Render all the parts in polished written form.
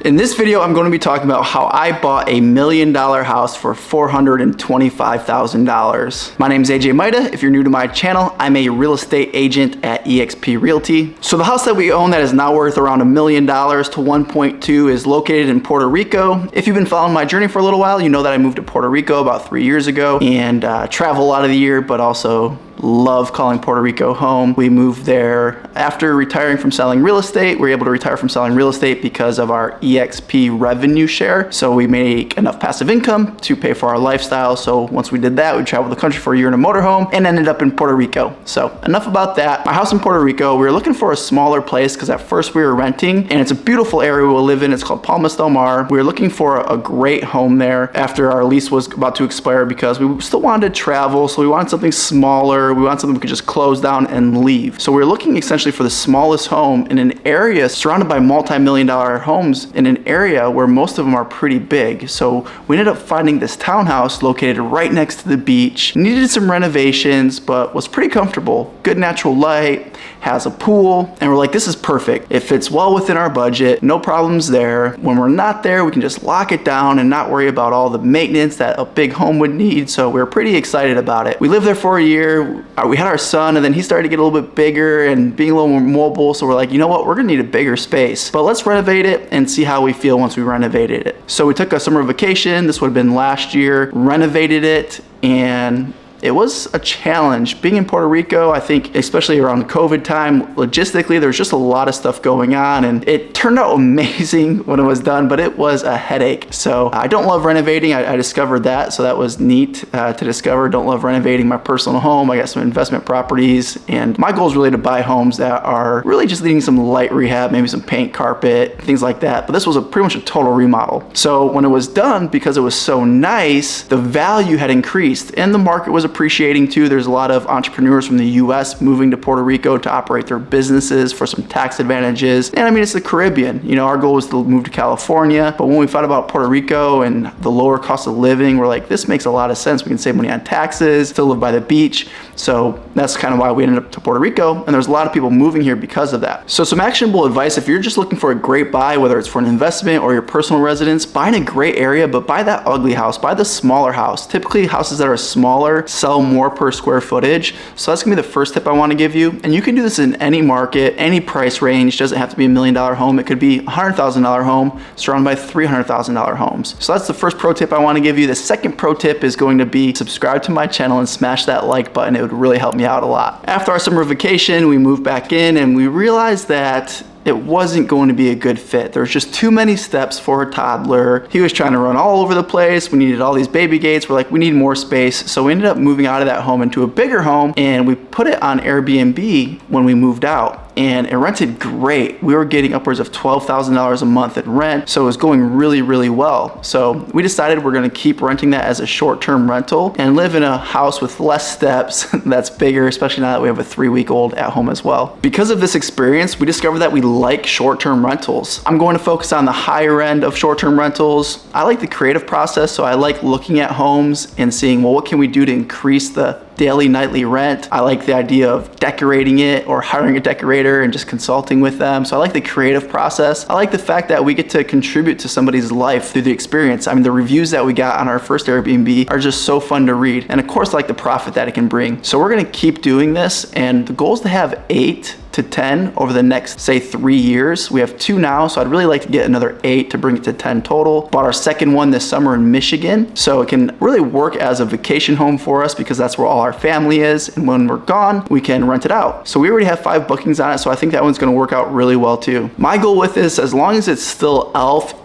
In this video, I'm going to be talking about how I bought a $1 million house for $425,000. My name is AJ Mida. If you're new to my channel, I'm a real estate agent at eXp Realty. So the house that we own that is now worth around $1 million to 1.2 is located in Puerto Rico. If you've been following my journey for a little while, you know that I moved to Puerto Rico about 3 years ago and travel a lot of the year, but also love calling Puerto Rico home. We moved there after retiring from selling real estate. We were able to retire from selling real estate because of our eXp revenue share. So we make enough passive income to pay for our lifestyle. So once we did that, we traveled the country for a year in a motorhome and ended up in Puerto Rico. So enough about that. My house in Puerto Rico, we were looking for a smaller place because at first we were renting, and it's a beautiful area we'll live in. It's called Palmas del Mar. We were looking for a great home there after our lease was about to expire because we still wanted to travel. So we wanted something smaller. We wanted something we could just close down and leave. So we were looking essentially for the smallest home in an area surrounded by multi-million-dollar homes in an area where most of them are pretty big. So we ended up finding this townhouse located right next to the beach. Needed some renovations, but was pretty comfortable. Good natural light, has a pool, and we're like, this is perfect. It fits well within our budget, no problems there. When we're not there, we can just lock it down and not worry about all the maintenance that a big home would need. So we're pretty excited about it. We lived there for a year. We had our son, and then he started to get a little bit bigger and being a little more mobile. So we're like, you know what? We're gonna need a bigger space, but let's renovate it and see how we feel once we renovated it. So we took a summer vacation. This would have been last year, renovated it, and it was a challenge. Being in Puerto Rico, I think, especially around COVID time, logistically, there was just a lot of stuff going on, and it turned out amazing when it was done, but it was a headache. So I don't love renovating. I discovered that, so that was neat to discover. Don't love renovating my personal home. I got some investment properties, and my goal is really to buy homes that are really just needing some light rehab, maybe some paint, carpet, things like that. But this was pretty much a total remodel. So when it was done, because it was so nice, the value had increased, and the market was appreciating too. There's a lot of entrepreneurs from the US moving to Puerto Rico to operate their businesses for some tax advantages. And I mean, it's the Caribbean. You know, our goal was to move to California, but when we thought about Puerto Rico and the lower cost of living, we're like, this makes a lot of sense. We can save money on taxes, still live by the beach. So that's kind of why we ended up to Puerto Rico. And there's a lot of people moving here because of that. So some actionable advice, if you're just looking for a great buy, whether it's for an investment or your personal residence, buy in a great area, but buy that ugly house, buy the smaller house. Typically houses that are smaller sell more per square footage. So that's gonna be the first tip I wanna give you. And you can do this in any market, any price range. Doesn't have to be $1 million home. It could be a $100,000 home surrounded by $300,000 homes. So that's the first pro tip I wanna give you. The second pro tip is going to be subscribe to my channel and smash that like button. It would really help me out a lot. After our summer vacation, we moved back in and we realized that it wasn't going to be a good fit. There was just too many steps for a toddler. He was trying to run all over the place. We needed all these baby gates. We're like, we need more space. So we ended up moving out of that home into a bigger home, and we put it on Airbnb when we moved out. And it rented great. We were getting upwards of $12,000 a month in rent. So it was going really, really well. So we decided we're gonna keep renting that as a short-term rental and live in a house with less steps that's bigger, especially now that we have a 3-week-old at home as well. Because of this experience, we discovered that we like short-term rentals. I'm going to focus on the higher end of short-term rentals. I like the creative process, so I like looking at homes and seeing, well, what can we do to increase the daily, nightly rent. I like the idea of decorating it or hiring a decorator and just consulting with them. So I like the creative process. I like the fact that we get to contribute to somebody's life through the experience. I mean, the reviews that we got on our first Airbnb are just so fun to read. And of course, I like the profit that it can bring. So we're gonna keep doing this, and the goal is to have 8 to 10 over the next, say, 3 years. We have 2 now, so I'd really like to get another 8 to bring it to 10 total. Bought our second one this summer in Michigan, so it can really work as a vacation home for us because that's where all our family is, and when we're gone, we can rent it out. So we already have 5 bookings on it, so I think that one's gonna work out really well too. My goal with this, as long as it's still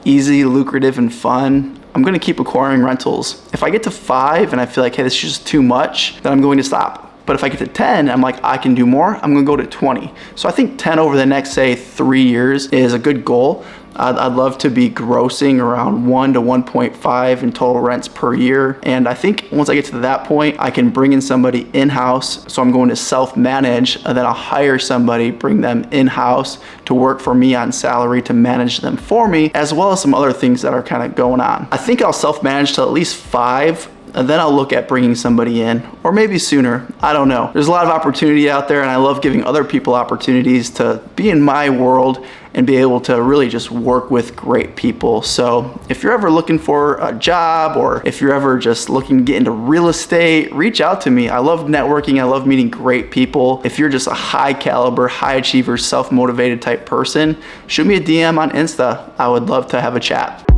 easy, lucrative, and fun, I'm gonna keep acquiring rentals. If I get to 5 and I feel like, hey, this is just too much, then I'm going to stop. But if I get to 10, I'm like, I can do more, I'm gonna go to 20. So I think 10 over the next, say, 3 years is a good goal. I'd love to be grossing around 1 to 1.5 in total rents per year. And I think once I get to that point, I can bring in somebody in-house. So I'm going to self-manage, and then I'll hire somebody, bring them in-house to work for me on salary to manage them for me, as well as some other things that are kind of going on. I think I'll self-manage till at least 5 and then I'll look at bringing somebody in, or maybe sooner. I don't know. There's a lot of opportunity out there, and I love giving other people opportunities to be in my world and be able to really just work with great people. So if you're ever looking for a job, or if you're ever just looking to get into real estate, reach out to me. I love networking. I love meeting great people. If you're just a high caliber, high achiever, self-motivated type person, shoot me a DM on Insta. I would love to have a chat.